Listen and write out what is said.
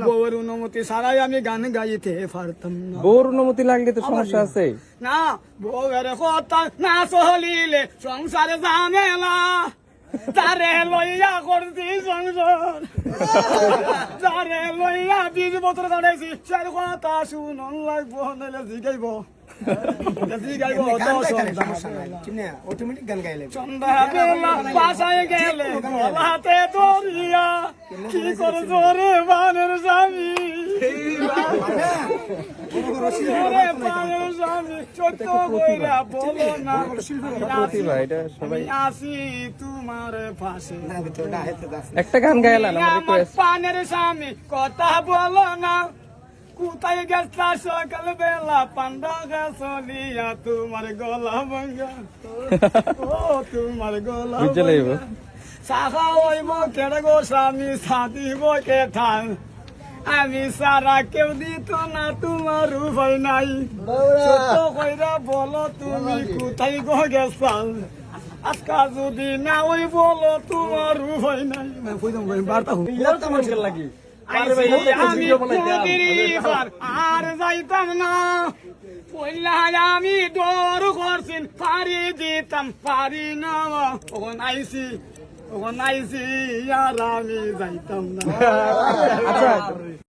বউর অনুমতি ছাড়াই আমি গান গাইতে পারতাম না। বউর অনুমতি লাগলে তো সমস্যা আছে। না বউয়ের কথা না চলিলে সংসারে ঝামেলা, তারে লইয়া করছি সংসার, তারে লইয়া 20 বছর কাটাইছি, সে কথা শুনন লাগবো নাইলে জিগাইব জিগাইব। সন্ধ্যাবেলা বাসায় গেলে গলাতে দরিয়া, কি করে জোরে বানের স্বামী, জোরে বানের স্বামী, সত্য কইরা বলো না প্রতিভা, এটা সবাই। আমি আসি তোমার পাশে, একটা গান গাইলাম আমার আমার রিকোয়েস্ট। পানের স্বামী কথা বলো না, কোথায় গেছা সকাল বেলা পান্ডা গাছলিয়া, তোমার গলা ভাঙ্গা, ও তোমার গলা বুঝতে লাগব। সাহা হইব কেড়ে গো স্বামী, সাদিব কে ঠান, আমি সারা কেউ দিত না, তোমার উপায় নাই, সত্য কইরা বলো তুমি কোথায় গো গেছাল, আজকা যদি না ওই বলো তোমার উপায় নাই। বার্তা লাগি আমি নদীর পার আর যাইতাম না, পইলা আমি ডর করছিন, পারি দিতাম পারি না, ওখান আইসি আর আমি যাইতাম না।